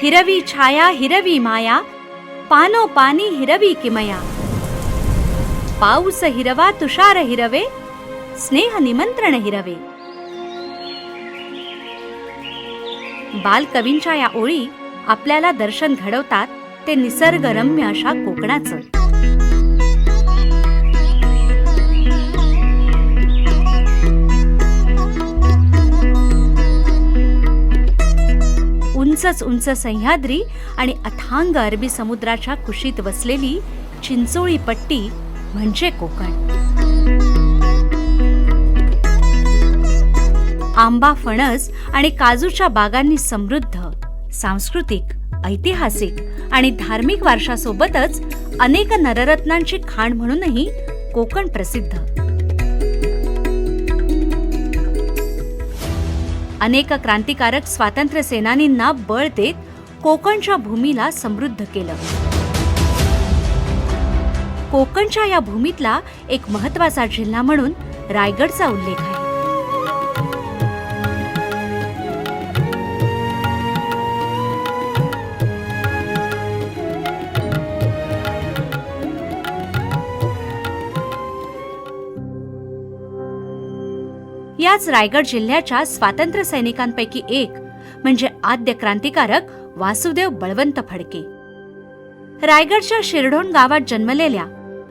हिरवी छाया हिरवी माया, पानो पानी हिरवी किमया. पाऊस हिरवा तुषार हिरवे, स्नेह निमंत्रण हिरवे. बालकवींच्या या ओळी आपल्याला दर्शन घडवतात ते निसर्गरम्य अशा कोकणाचं. उंचच उंच सह्याद्री आणि अथांग अरबी समुद्राच्या कुशीत वसलेली चिंचोळी पट्टी म्हणजे कोकण. आंबा, फणस आणि काजूच्या बागांनी समृद्ध सांस्कृतिक, ऐतिहासिक आणि धार्मिक वारशासोबतच अनेक नररत्नांची खाण म्हणूनही कोकण प्रसिद्ध. अनेक क्रांतिकारक स्वातंत्र्य सेनानींना बळ देत कोकणच्या भूमीला समृद्ध केलं. कोकणच्या या भूमीतला एक महत्त्वाचा जिल्हा म्हणून रायगडचा उल्लेख आहे. याच रायगड जिल्ह्याच्या स्वातंत्र्य सैनिकांपैकी एक म्हणजे आद्य क्रांतिकारक वासुदेव बळवंत फडके. रायगडच्या शिरढोण गावात जन्मलेल्या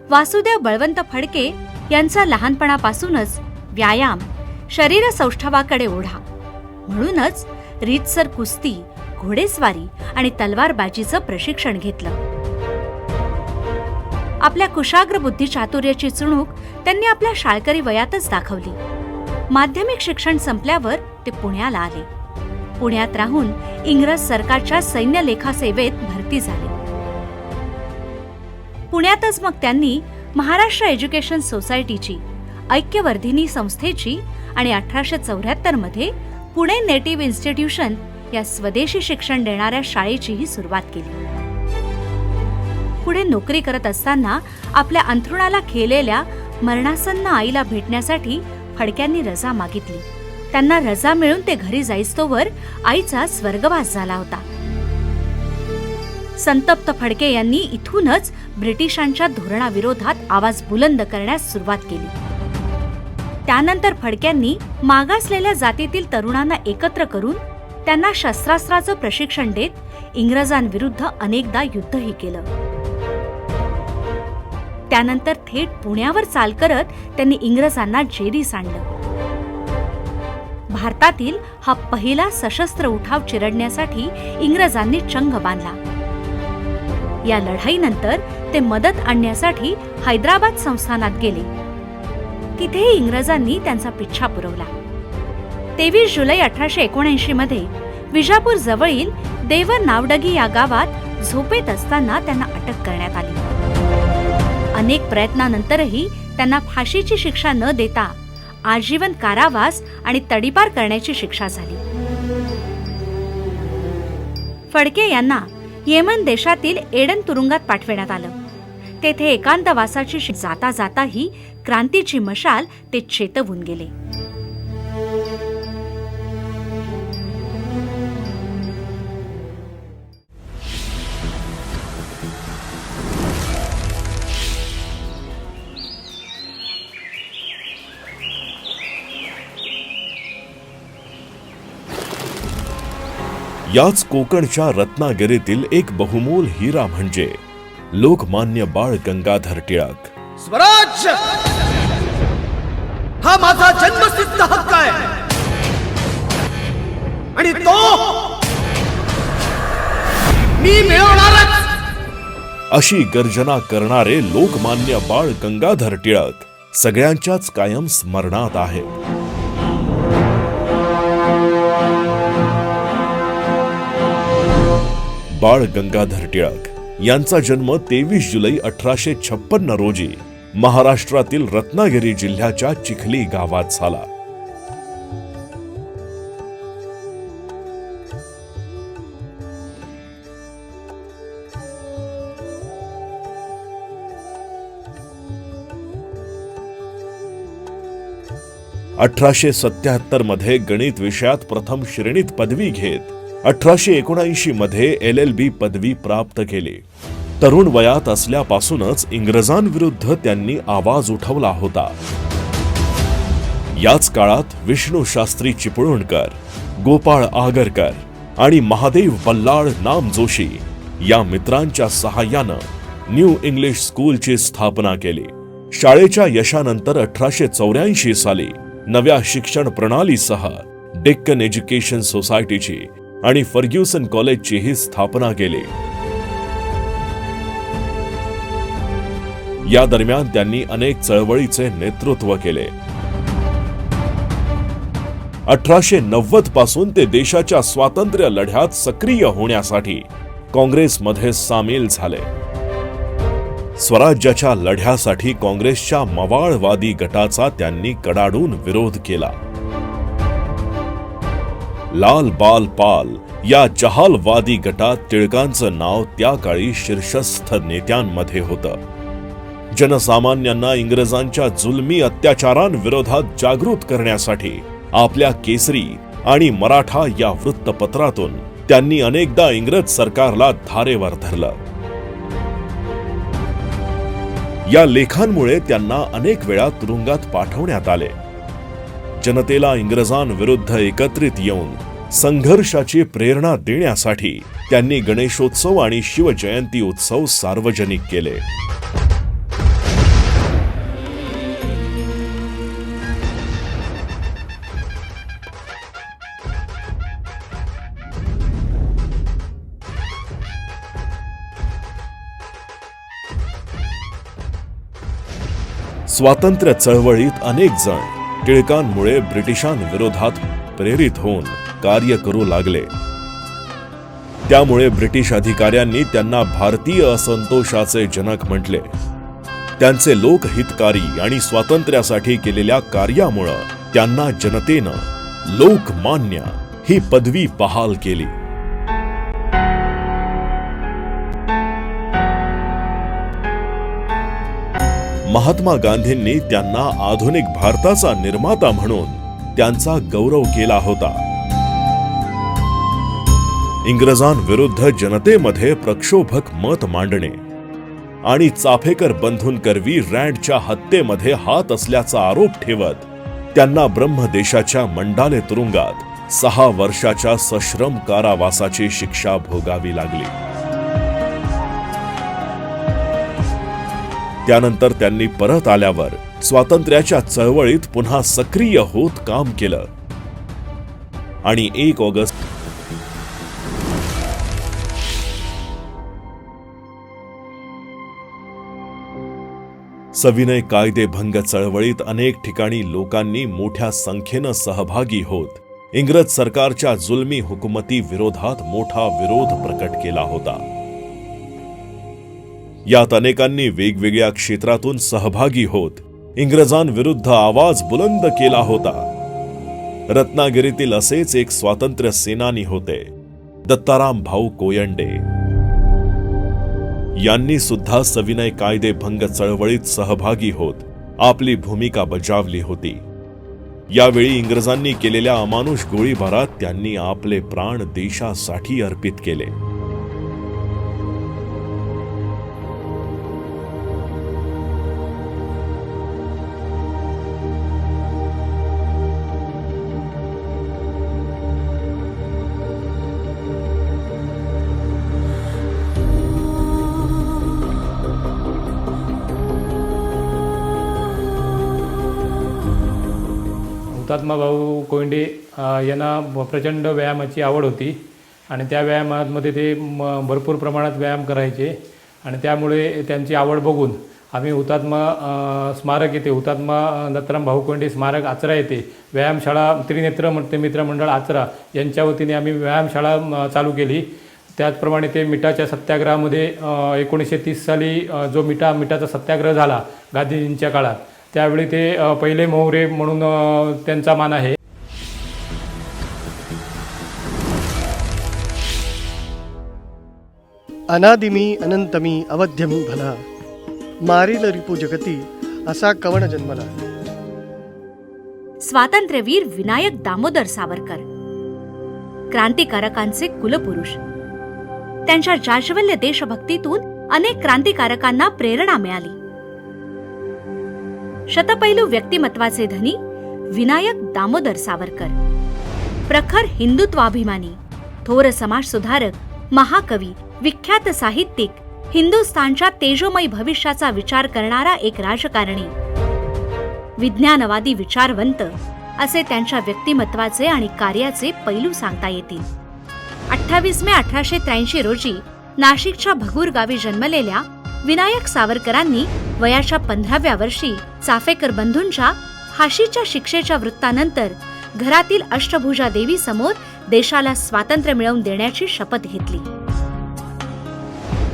वासुदेव बळवंत फडके यांचा लहानपणापासूनच व्यायाम, शरीर सौष्ठवाकडे ओढा. म्हणूनच रीतसर कुस्ती, घोडेस्वारी आणि तलवारबाजीचं प्रशिक्षण घेतलं. आपल्या कुशाग्र बुद्धिचातुर्याची चुणूक त्यांनी आपल्या शाळकरी वयातच दाखवली. माध्यमिक शिक्षण संपल्यावर ते पुण्याला आले. पुण्यात राहून इंग्रज सरकारच्या सैन्य लेखा सेवेत भरती झाले. पुण्यातच मग त्यांनी महाराष्ट्र एज्युकेशन सोसायटीची, ऐक्यवर्धिनी संस्थेची आणि 1874 मध्ये पुणे नेटिव्ह इन्स्टिट्यूशन या स्वदेशी शिक्षण देणाऱ्या शाळेचीही सुरुवात केली. पुढे नोकरी करत असताना आपल्या अंथरुणाला खेळलेल्या मरणासन्न आईला भेटण्यासाठी फडक्यांनी रजा मागितली. त्यांना रजा मिळून ते घरी जाईस्तोवर आईचा स्वर्गवास झाला होता. संतप्त फडके यांनी इथूनच ब्रिटिशांच्या धोरणाविरोधात आवाज बुलंद करण्यास सुरुवात केली. त्यानंतर फडक्यांनी मागासलेल्या जातीतील तरुणांना एकत्र करून त्यांना शस्त्रास्त्राचं प्रशिक्षण देत इंग्रजांविरुद्ध अनेकदा युद्धही केलं. त्यानंतर थेट पुण्यावर चाल करत त्यांनी इंग्रजांना जेरीस आणलं. भारतातील हा पहिला सशस्त्र उठाव चिरडण्यासाठी इंग्रजांनी चंग बांधला. या लढाईनंतर ते मदत आणण्यासाठी हैदराबाद संस्थानात गेले. तिथेही इंग्रजांनी त्यांचा पिच्छा पुरवला. 23 जुलै 1879 मध्ये विजापूर जवळील देवर नावडगी या गावात झोपेत असताना त्यांना अटक करण्यात आली. अनेक प्रयत्नानंतरही त्यांना फाशीची शिक्षा न देता आजीवन कारावास आणि तडीपार करण्याची शिक्षा झाली. फडके यांना येमन देशातील एडन तुरुंगात पाठविण्यात आलं. तेथे एकांतवासाची जाता जाताही क्रांतीची मशाल ते चेतवून गेले. याच कोकणच्या रत्नागिरीतील एक बहुमोल हिरा म्हणजे लोकमान्य बाळ गंगाधर टिळक. स्वराज्य हा माझा जन्मसिद्ध हक्क आहे आणि तो मी मिळवणारच, अशी गर्जना करणारे लोकमान्य बाळ गंगाधर टिळक सगळ्यांच्याच कायम स्मरणात आहेत. बाळ गंगाधर टिळक यांचा जन्म 23 जुलै 1856 रोजी महाराष्ट्रातील रत्नागिरी जिल्ह्याच्या चिखली गावात झाला. मध्ये गणित विषयात प्रथम श्रेणीत पदवी घेत 1879 मध्ये LLB पदवी प्राप्त केली. तरुण वयात असल्यापासूनच इंग्रजांविरुद्ध त्यांनी आवाज उठवला होता. याच काळात विष्णू शास्त्री चिपळूणकर, गोपाळ आगरकर आणि महादेव बल्लाळ नामजोशी या मित्रांच्या सहाय्यानं न्यू इंग्लिश स्कूलची स्थापना केली. शाळेच्या यशानंतर 1884 साली नव्या शिक्षण प्रणालीसह डेक्कन एज्युकेशन सोसायटीची आणि फर्ग्युसन कॉलेजचीही स्थापना केली. या दरम्यान त्यांनी अनेक चळवळीचे नेतृत्व केले. 1890 पासून ते देशाच्या स्वातंत्र्य लढ्यात सक्रिय होण्यासाठी काँग्रेसमध्ये सामील झाले. स्वराज्याच्या लढ्यासाठी काँग्रेसच्या मवाळवादी गटाचा त्यांनी कडाडून विरोध केला. लाल बाल पाल या जहालवादी गटात टिळकांचं नाव त्या काळी शीर्षस्थ नेत्यांमध्ये होतं. जनसामान्यांना इंग्रजांच्या जुलमी अत्याचारांविरोधात जागृत करण्यासाठी आपल्या केसरी आणि मराठा या वृत्तपत्रातून त्यांनी अनेकदा इंग्रज सरकारला धारेवर धरलं. या लेखांमुळे त्यांना अनेक वेळा तुरुंगात पाठवण्यात आले. जनतेला इंग्रजांविरुद्ध एकत्रित येऊन संघर्षाची प्रेरणा देण्यासाठी त्यांनी गणेशोत्सव आणि शिवजयंती उत्सव सार्वजनिक केले. स्वातंत्र्य चळवळीत अनेक जण टिळकांमुळे ब्रिटिशांविरोधात प्रेरित होऊन कार्य करू लागले. त्यामुळे ब्रिटिश अधिकाऱ्यांनी त्यांना भारतीय असंतोषाचे जनक म्हटले. त्यांचे लोकहितकारी आणि स्वातंत्र्यासाठी केलेल्या कार्यामुळे त्यांना जनतेनं लोकमान्य ही पदवी बहाल केली. महात्मा गांधींनी त्यांना आधुनिक भारताचा निर्माता म्हणून त्यांचा गौरव केला होता. इंग्रजांविरुद्ध जनतेमध्ये प्रक्षोभक मत मांडणे आणि चाफेकर बंधूंकरवी रँडच्या हत्येमध्ये हात असल्याचा आरोप ठेवत त्यांना ब्रह्मदेशाच्या मंडाले तुरुंगात 6 वर्षाच्या सश्रम कारावासाची शिक्षा भोगावी लागली. त्यानंतर त्यांनी परत आल्यावर स्वातंत्र्याच्या चळवळीत पुन्हा सक्रिय होत काम केलं आणि 1 ऑगस्ट सविनय कायदेभंग चळवळीत अनेक ठिकाणी लोकांनी मोठ्या संख्येनं सहभागी होत इंग्रज सरकारच्या जुलमी हुकुमती विरोधात मोठा विरोध प्रकट केला होता. यात अनेकांनी वेगवेगळ्या क्षेत्रातून सहभागी होत इंग्रजांविरुद्ध आवाज बुलंद केला होता. रत्नागिरीतील असेच एक स्वातंत्र्य सेनानी होते, दत्ताराम भाऊ कोयंडे. यांनी सुद्धा सविनय कायदेभंग चळवळीत सहभागी होत आपली भूमिका बजावली होती. यावेळी इंग्रजांनी केलेल्या अमानुष गोळीबारात त्यांनी आपले प्राण देशासाठी अर्पित केले. हुतात्मा भाऊ कोयंडे यांना प्रचंड व्यायामाची आवड होती आणि त्या व्यायामामध्ये ते भरपूर प्रमाणात व्यायाम करायचे आणि त्यामुळे त्यांची आवड बघून आम्ही हुतात्मा स्मारक येते, हुतात्मा दत्ताराम भाऊ कोयंडे स्मारक आचरा येते व्यायामशाळा त्रिनेत्र मित्रमंडळ आचरा यांच्या वतीने आम्ही व्यायामशाळा चालू केली. त्याचप्रमाणे ते मिठाच्या सत्याग्रहामध्ये 1930 साली जो मिठाचा सत्याग्रह झाला गांधीजींच्या काळात, त्यावेळी ते पहिले मोहरे म्हणून त्यांचा मान आहे. अनादिमी अनंतमी अवध्यमी भला, मारील रिपू जगती असा कवण जन्मला. स्वातंत्र्यवीर विनायक दामोदर सावरकर. क्रांतिकारकांचे कुलपुरुष. त्यांच्या जाज्वल्य देशभक्तीतून अनेक क्रांतिकारकांना प्रेरणा मिळाली. शतपैलू व्यक्तिमत्वाचे धनी विनायक दामोदर सावरकर, प्रखर हिंदुत्वाभिमानी, थोर समाजसुधारक, महाकवी, विख्यात साहित्यिक, हिंदुस्थानच्या तेजोमयी भविष्याचा विचार करणारा एक राजकारणी, विज्ञानवादी विचारवंत असे त्यांच्या व्यक्तिमत्वाचे आणि कार्याचे पैलू सांगता येतील. 28 मे 1883 रोजी नाशिकच्या भगूर गावी जन्मलेल्या विनायक सावरकरांनी वयाच्या 15व्या वर्षी चाफेकर बंधूंच्या फाशीच्या शिक्षेच्या वृत्तानंतर घरातील अष्टभुजा देवी समोर देशाला स्वातंत्र्य मिळवून देण्याची शपथ घेतली.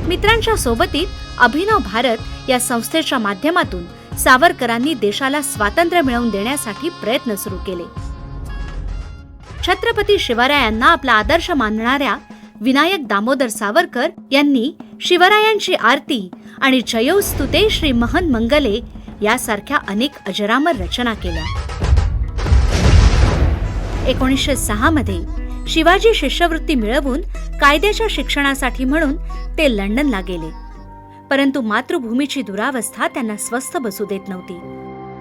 मित्रांच्या सोबतीत अभिनव भारत या संस्थेच्या माध्यमातून सावरकरांनी देशाला स्वातंत्र्य मिळवून देण्यासाठी प्रयत्न सुरू केले. छत्रपती शिवरायांना आपला आदर्श मानणाऱ्या विनायक दामोदर सावरकर यांनी शिवरायांची आरती आणि जयोस्तुते श्री महन मंगले यासारख्या अनेक अजरामर रचना केल्या. 1906 मध्ये शिवाजी शिष्यवृत्ती मिळवून कायद्याच्या शिक्षणासाठी म्हणून ते लंडनला गेले. परंतु मातृभूमीची दुरावस्था त्यांना स्वस्थ बसू देत नव्हती.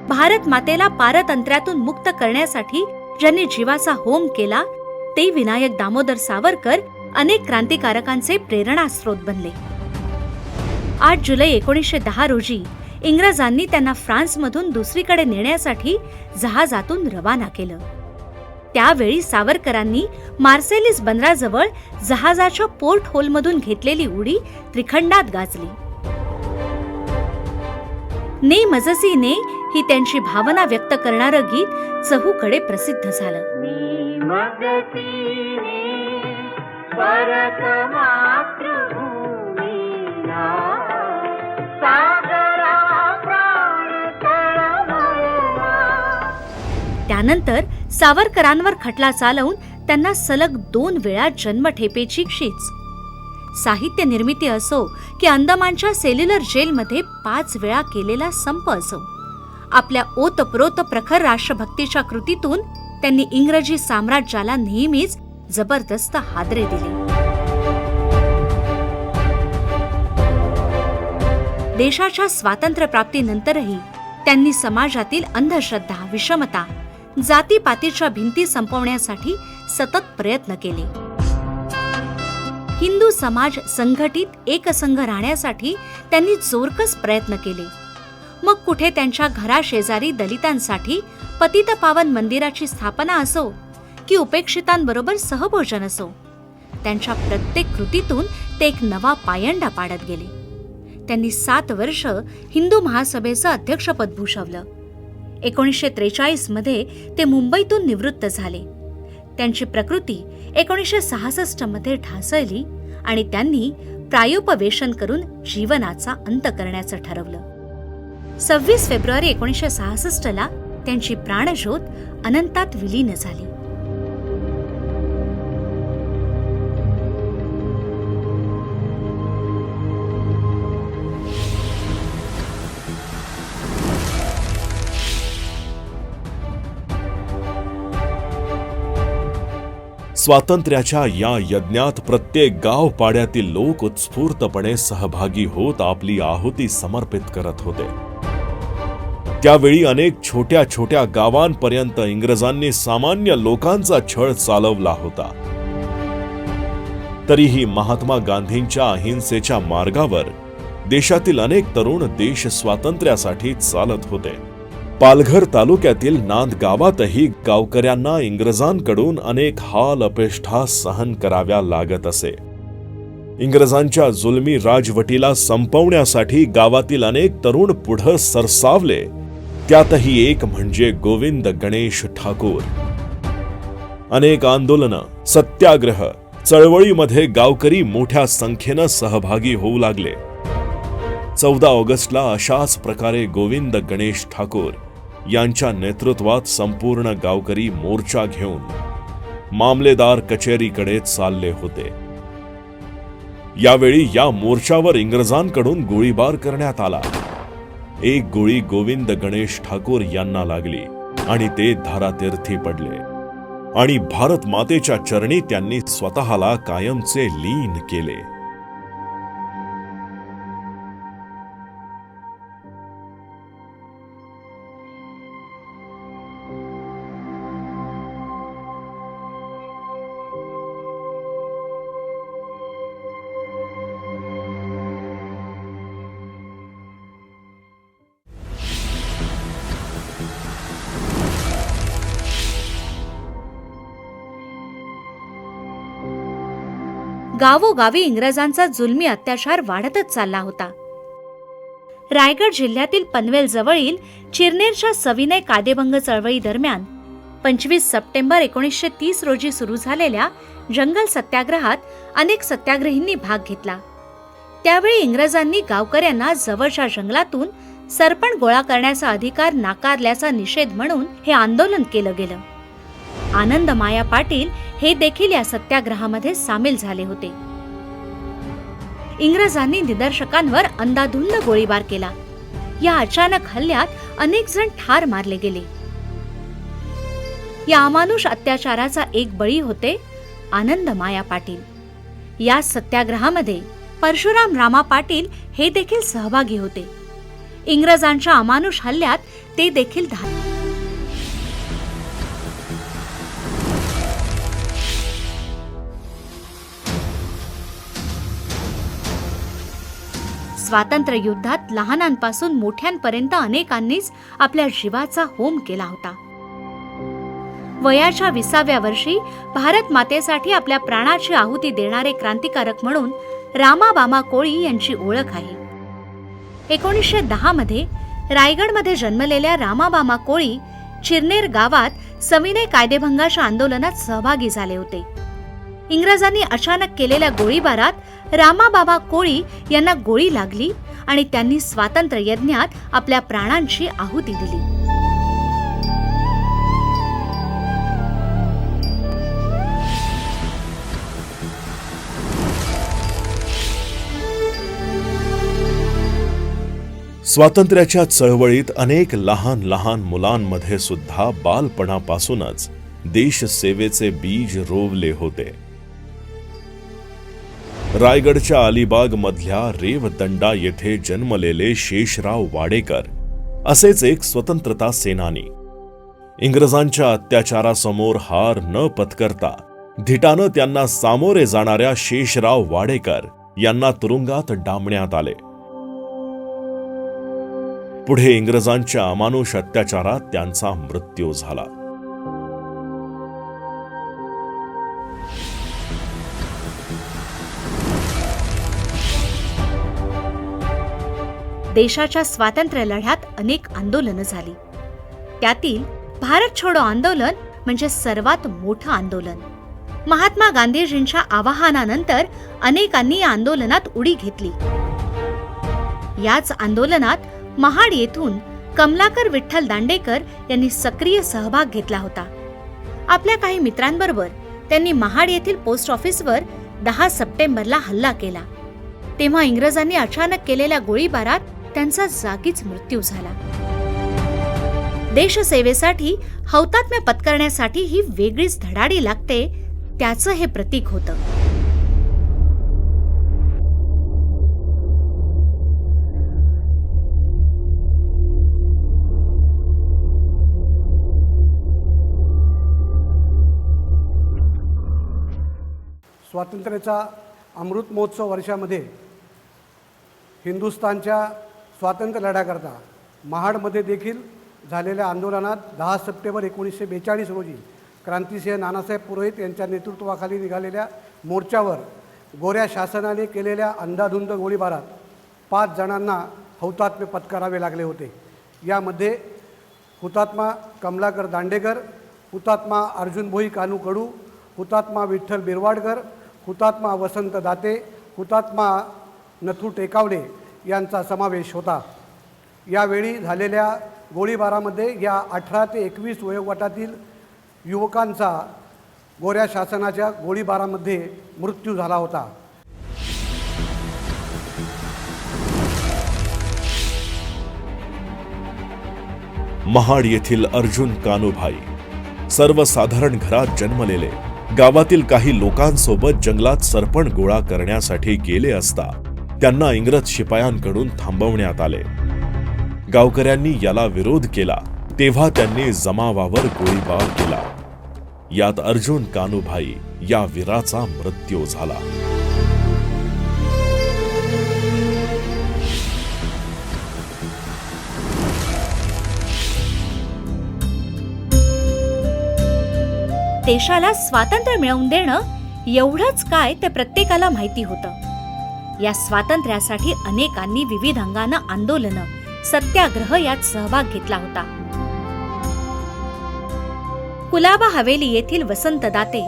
भारत मातेला पारतंत्र्यातून मुक्त करण्यासाठी ज्यांनी जीवाचा होम केला ते विनायक दामोदर सावरकर अनेक क्रांतिकारकांचे प्रेरणास्रोत बनले. 8 जुलै 1910 रोजी इंग्रजांनी त्यांना फ्रान्समधून दुसरीकडे नेण्यासाठी जहाजातून रवाना केलं. त्यावेळी सावरकरांनी मार्सेलिस बंदराजवळ जहाजाच्या पोर्ट होलमधून घेतलेली उडी त्रिखंडात गाजली. ने मजसी ने ही त्यांची भावना व्यक्त करणारं गीत चहूकडे प्रसिद्ध झालं. त्यानंतर सावरकरांवर खटला चालवून त्यांना सलग 2 वेळा जन्मठेपेची शिक्षा. साहित्य निर्मिती असो की अंदमानच्या सेल्युलर जेलमध्ये 5 वेळा केलेला संप असो, आपल्या ओतप्रोत प्रखर राष्ट्रभक्तीच्या कृतीतून त्यांनी इंग्रजी साम्राज्याला नेहमीच जबरदस्त हादरे दिले. देशाच्या स्वातंत्र्यप्राप्तीनंतरही त्यांनी समाजातील अंधश्रद्धा, विषमता, जातीपातीच्या भिंती संपवण्यासाठी सतत प्रयत्न केले. हिंदू समाज संघटित एकसंघ राहण्यासाठी त्यांनी जोरकस प्रयत्न केले. मग कुठे त्यांच्या घराशेजारी दलितांसाठी पतितपावन मंदिराची स्थापना असो की उपेक्षितांबरोबर सहभोजन असो, त्यांच्या प्रत्येक कृतीतून ते एक नवा पायंडा पाडत गेले. त्यांनी 7 वर्ष हिंदू महासभेचं अध्यक्षपद भूषवलं. 1943 मध्ये ते मुंबईतून निवृत्त झाले. त्यांची प्रकृती 1966 मध्ये ढासळली आणि त्यांनी प्रायोपवेशन करून जीवनाचा अंत करण्याचं ठरवलं. 26 फेब्रुवारी 1966 ला त्यांची प्राणज्योत अनंतात विलीन झाली. स्वातंत्र्याच्या या यज्ञात प्रत्येक गाव पाड्यातील लोक उत्स्फूर्तपणे सहभागी होत आपली आहुती समर्पित करत होते. त्यावेळी अनेक छोट्या छोट्या गावांपर्यंत इंग्रजांनी सामान्य लोकांचा छळ चालवला होता. तरीही महात्मा गांधींच्या अहिंसेच्या मार्गावर देशातील अनेक तरुण देश स्वातंत्र्यासाठी चालत होते. पालघर तालुक्यातील नांद गावातही गावकऱ्यांना इंग्रजांकडून अनेक हाल अपेष्टा सहन कराव्या लागत असे. इंग्रजांच्या जुलमी राजवटीला संपवण्यासाठी गावातील अनेक तरुण पुढे सरसावले. त्यातही एक म्हणजे गोविंद गणेश ठाकूर. अनेक आंदोलनं, सत्याग्रह, चळवळीमध्ये गावकरी मोठ्या संख्येनं सहभागी होऊ लागले. 14 ऑगस्टला अशाच प्रकारे गोविंद गणेश ठाकूर यांच्या नेतृत्वात संपूर्ण गावकरी मोर्चा घेऊन मामलेदार कचेरीकडे चालले होते. यावेळी या मोर्चावर इंग्रजांकडून गोळीबार करण्यात आला. एक गोळी गोविंद गणेश ठाकूर यांना लागली आणि ते धारातीर्थी पडले. आणि भारत मातेच्या चरणी त्यांनी स्वतःला कायमचे लीन केले. गावोगावी इंग्रजांचा जुलमी अत्याचार वाढतच चालला होता. रायगड जिल्ह्यातील पनवेल जवळील चिरनेरच्या सविनय कायदेभंग चळवळी दरम्यान 25 सप्टेंबर 1930 रोजी सुरू झालेल्या जंगल सत्याग्रहात अनेक सत्याग्रहींनी भाग घेतला. त्यावेळी इंग्रजांनी गावकऱ्यांना जवळच्या जंगलातून सरपण गोळा करण्याचा अधिकार नाकारल्याचा निषेध म्हणून हे आंदोलन केलं गेलं. आनंद माया पाटील हे देखील या सत्याग्रहामध्ये सामील झाले होते. इंग्रजांनी निदर्शकांवर अंधाधुंद गोळीबार केला. या अचानक हल्ल्यात अनेक जण ठार मारले गेले. या अमानुष अत्याचाराचा एक बळी होते आनंद माया पाटील. या सत्याग्रहामध्ये परशुराम रामा पाटील हे देखील सहभागी होते. इंग्रजांच्या अमानुष हल्ल्यात ते देखील स्वातंत्र्य युद्धात लहानांपासून मोठ्यांपर्यंत अनेकांनीच आपल्या जीवाचा होम केला होता. वयाच्या 20व्या वर्षी भारत मातेसाठी आपल्या प्राणाची आहुती देणारे क्रांतिकारक म्हणून रामाबामा कोळी यांची ओळख आहे. 1910 मध्ये रायगडमध्ये जन्मलेल्या रामाबामा कोळी चिरनेर गावात सविनय कायदेभंगाच्या आंदोलनात सहभागी झाले होते. इंग्रजांनी अचानक केलेल्या गोळीबारात रामाबाबा कोळी यांना गोळी लागली आणि त्यांनी स्वातंत्र्य यज्ञात आपल्या प्राणांची आहुती दिली. स्वातंत्र्याच्या चळवळीत अनेक लहान लहान मुलांमध्ये सुद्धा बालपणापासूनच देशसेवेचे बीज रोवले होते. रायगडच्या अलिबाग मधल्या रेवदंडा येथे जन्मलेले शेषराव वाडेकर असेच एक स्वतंत्रता सेनानी. इंग्रजांच्या अत्याचारासमोर हार न पत्करता धिटानं त्यांना सामोरे जाणाऱ्या शेषराव वाडेकर यांना तुरुंगात डांबण्यात आले. पुढे इंग्रजांच्या अमानुष अत्याचारात त्यांचा मृत्यू झाला. देशाच्या स्वातंत्र्य लढ्यात अनेक आंदोलनं झाली. त्यातील भारत छोडो आंदोलन म्हणजे सर्वात मोठं आंदोलन. महात्मा गांधीजींच्या आवाहनानंतर अनेकांनी या आंदोलनात उडी घेतली. याच आंदोलनात महाड येथून कमलाकर विठ्ठल दांडेकर यांनी सक्रिय सहभाग घेतला होता. आपल्या काही मित्रांबरोबर त्यांनी महाड येथील पोस्ट ऑफिसवर 10 सप्टेंबरला हल्ला केला. तेव्हा इंग्रजांनी अचानक केलेल्या गोळीबारात त्यांचा जागीच मृत्यू झाला. देशसेवेसाठी हौतात्म्य पत्करण्यासाठी ही वेगळीच धडाडी लागते, त्याचं हे प्रतीक होतं. स्वातंत्र्याचा अमृत महोत्सव वर्षामध्ये हिंदुस्थानच्या स्वातंत्र्य लढ्याकरता महाडमध्ये देखील झालेल्या आंदोलनात 10 सप्टेंबर 1942 रोजी क्रांतिसिंह नानासाहेब पुरोहित यांच्या नेतृत्वाखाली निघालेल्या मोर्चावर गोऱ्या शासनाने केलेल्या अंधाधुंद गोळीबारात 5 जणांना हौतात्म्य पत्करावे लागले होते. यामध्ये हुतात्मा कमलाकर दांडेकर, हुतात्मा अर्जुन भोई कानू कडू, हुतात्मा विठ्ठल बिरवाडकर, हुतात्मा वसंत दाते, हुतात्मा नथू टेकावडे यांचा समावेश होता. यावेळी झालेल्या गोळीबारामध्ये या 18 ते 21 वयोगटातील युवकांचा गोऱ्या शासनाच्या गोळीबारामध्ये मृत्यू झाला होता. महाड येथील अर्जुन कानूभाई, सर्वसाधारण घरात जन्मलेले गावातील काही लोकांसोबत जंगलात सरपण गोळा करण्यासाठी गेले असता त्यांना इंग्रज शिपायांकडून थांबवण्यात आले. गावकऱ्यांनी याला विरोध केला तेव्हा त्यांनी जमावावर गोळीबार केला. यात अर्जुन कान्हूभाई या वीराचा मृत्यू झाला. देशाला स्वातंत्र्य मिळवून देणं एवढंच काय ते प्रत्येकाला माहिती होतं. या स्वातंत्र्यासाठी अनेकांनी विविध अंगानं आंदोलनं, सत्याग्रह यात सहभाग घेतला होता. कुलाबा हवेली येथील वसंत दाते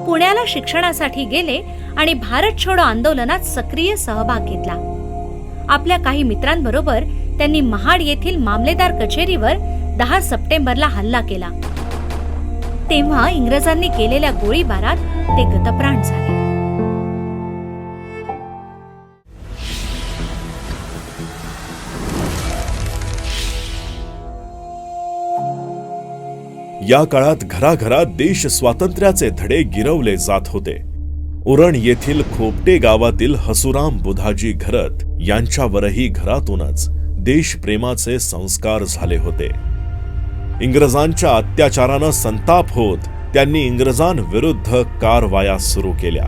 पुण्याला शिक्षणासाठी गेले आणि भारत छोडो आंदोलनात सक्रिय सहभाग घेतला. आपल्या काही मित्रांबरोबर त्यांनी महाड येथील मामलेदार कचेरीवर 10 सप्टेंबरला हल्ला केला. तेव्हा इंग्रजांनी केलेल्या गोळीबारात ते गतप्राण झाले. या काळात घराघरात देश स्वातंत्र्याचे धडे गिरवले जात होते. उरण येथील खोपटे गावातील हसुराम बुधाजी घरत यांच्यावरही घरातूनच देशप्रेमाचे संस्कार झाले होते. इंग्रजांच्या अत्याचारानं संताप होत त्यांनी इंग्रजांविरुद्ध कारवाया सुरू केल्या.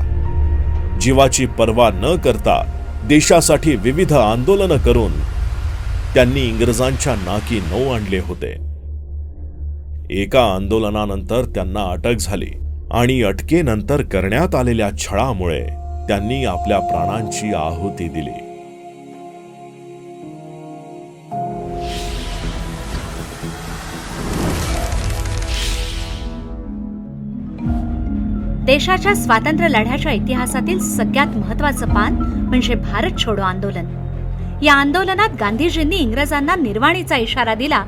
जीवाची पर्वा न करता देशासाठी विविध आंदोलनं करून त्यांनी इंग्रजांच्या नाकी नऊ आणले होते. एका आंदोलनानंतर त्यांना अटक झाली आणि अटकेनंतर करण्यात आलेल्या छळामुळे त्यांनी आपल्या प्राणांची आहुती दिली. देशाच्या स्वातंत्र्य लढ्याच्या इतिहासातील सगळ्यात महत्त्वाचं पान म्हणजे भारत छोडो आंदोलन. या आंदोलनात गांधीजींनी इंग्रजांना निर्वाणीचा इशारा दिला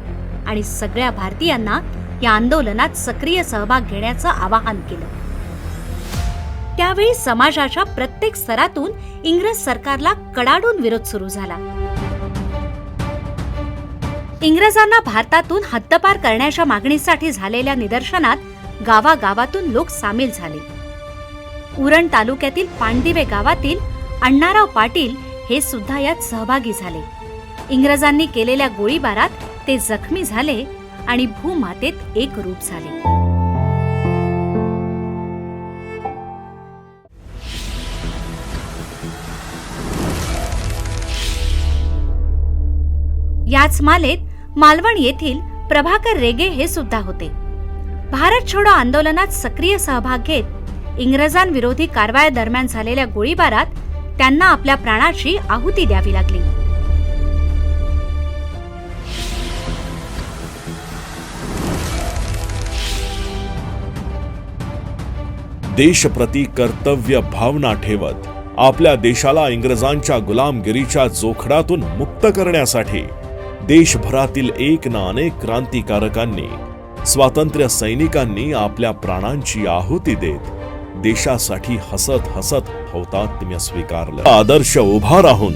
आणि सगळ्या भारतीयांना या आंदोलनात सक्रिय सहभाग घेण्याचं आवाहन केलं. त्यावेळी समाजाच्या प्रत्येक स्तरातून इंग्रज सरकारला कडाडून विरोध सुरू झाला. इंग्रजांना भारतातून हद्दपार करण्याच्या मागणीसाठी झालेल्या निदर्शनात गावागावातून लोक सामील झाले. उरण तालुक्यातील पांडिवे गावातील अण्णाराव पाटील हे सुद्धा यात सहभागी झाले. इंग्रजांनी केलेल्या गोळीबारात ते जखमी झाले आणि भूमातेत एकरूप झाले. याच मालेत मालवण येथील प्रभाकर रेगे हे सुद्धा होते. भारत छोडो आंदोलनात सक्रिय सहभाग घेत इंग्रजांविरोधी कारवाया दरम्यान झालेल्या गोळीबारात त्यांना आपल्या प्राणाची आहुती द्यावी लागली. देशप्रती कर्तव्य भावना ठेवत आपल्या देशाला इंग्रजांच्या गुलामगिरीच्या जोखडातून मुक्त करण्यासाठी देशभरातील एक ना अनेक क्रांतिकारकांनी, स्वातंत्र्य सैनिकांनी आपल्या प्राणांची आहुती देत देशासाठी हसत हसत हौतात्म्य स्वीकारलं. आदर्श उभा राहून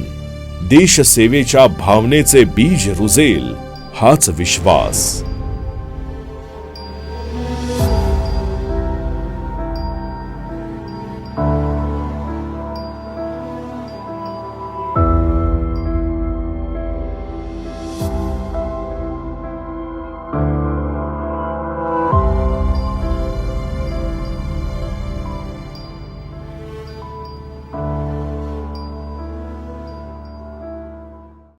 देशसेवेच्या भावनेचे बीज रुजेल हाच विश्वास